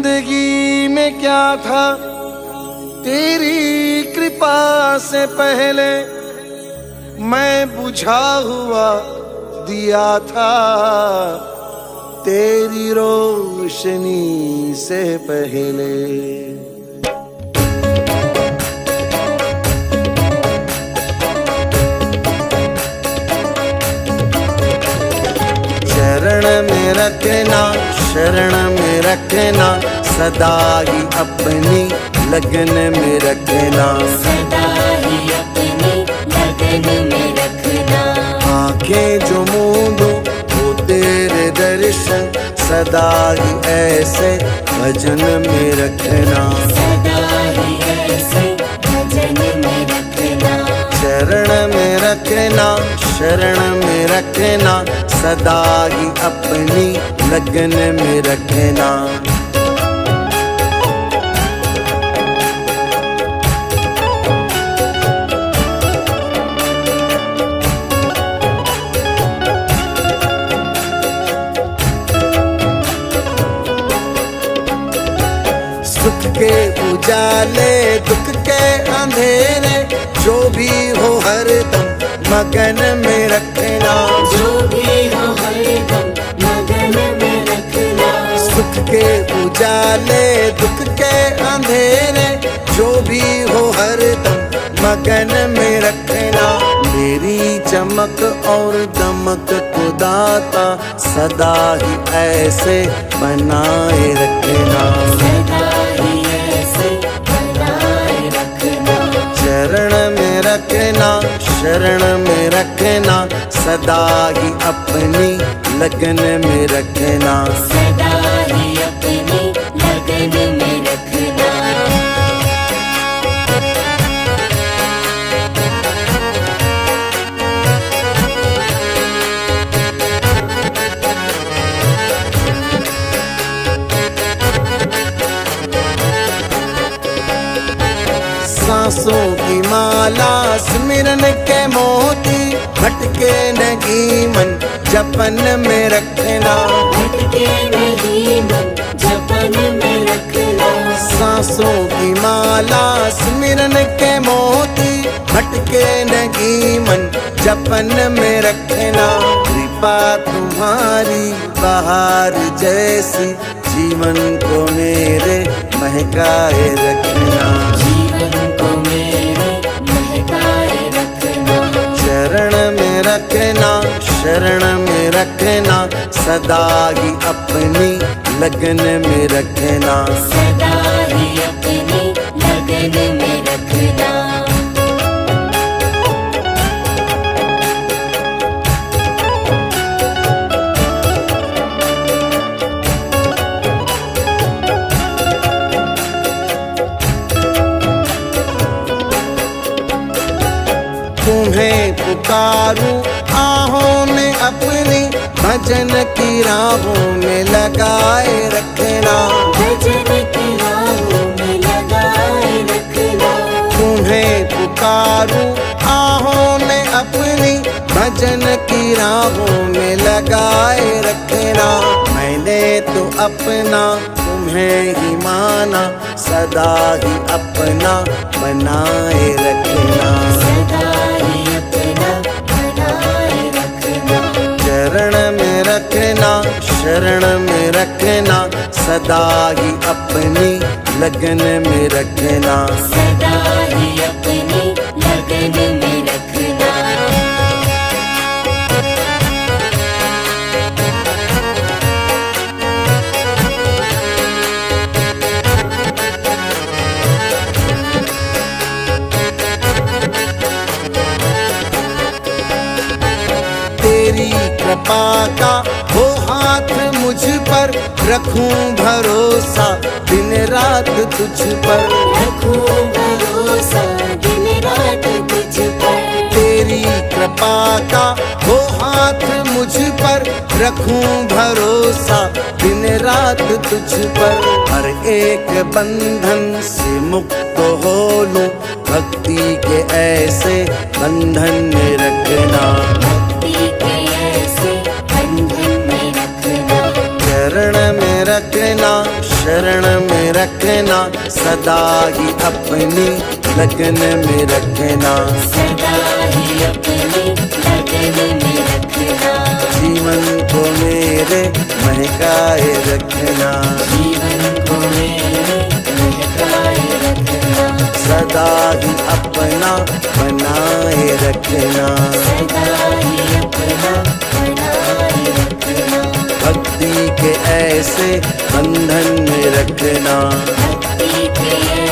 जिंदगी में क्या था तेरी कृपा से पहले, मैं बुझा हुआ दिया था तेरी रोशनी से पहले। शरण में रखना, शरण में रखना, सदा ही अपनी लगन में रखना, सदा ही अपनी लगन में रखना। आंखें जो मूंदो वो तेरे दर्शन, सदा ही ऐसे भजन में रखना, सदा ही ऐसे भजन में रखना। शरण में रखना, शरण में रखना, सदा ही अपनी लगन में रखना। सुख के उजाले दुख के अंधेरे, जो भी हो हरदम मगन में रखना, जो भी हो हरदम मगन में रखना। सुख के उजाले दुख के अंधेरे, जो भी हो हरदम मगन में रखना। मेरी चमक और दमक को दाता सदा ही ऐसे बनाए रखना, सदा ही ऐसे बनाए रखना। शरण में रखना, शरण में रखना, सदा ही अपनी लगन में रखना, सदा ही अपनी लगन में रखना। सांसों की माला स्मिरन के मोती, भटके नहीं मन जपन में रखना, भटके नहीं मन जपन में रखना। सांसों की माला स्मिरन के मोती, भटके नहीं मन जपन में रखना। कृपा तुम्हारी बहार जैसी, जीवन को मेरे महकाए रखना, जीवन को मेरे महकाए रखना। शरण में रखना, शरण में रखना, सदा ही अपनी लगन में रखना, सदा ही अपनी लगन में रखना। तुम्हें पुकारूं आहों में अपनी, भजन की राहों में लगाए रखना, भजन की राहों में लगाए रखना। तुम्हें पुकारूं आहों में अपनी, भजन की राहों में लगाए रखना। मैंने तो अपना तुम्हें ही माना, सदा ही अपना बनाए रखना, सदा ही अपना बनाए रखना। शरण में रखना, शरण में रखना, सदा ही अपनी लगन में रखना, सदा ही अपनी लगन में रखना। तेरी कृपा का हो हाथ मुझ पर, रखूं भरोसा दिन रात तुझ पर, रखूं भरोसा दिन रात तुझ पर। तेरी कृपा का हो हाथ मुझ पर, रखूं भरोसा दिन रात तुझ पर। हर एक बंधन से मुक्त हो लूं, भक्ति के ऐसे बंधन में रखना, भक्ति के ऐसे बंधन में रखना। शरण में रखना, शरण रखना, सदा ही अपनी लगन में रखना, सदा ही अपनी लगन में रखना, जीवन को मेरे महकाए रखना, जीवन को मेरे महकाए रखना, सदा ही अपना बनाए रखना, सदा ही अपना बनाए रखना, भक्ति के ऐसे बंधन में रखना, भक्ति के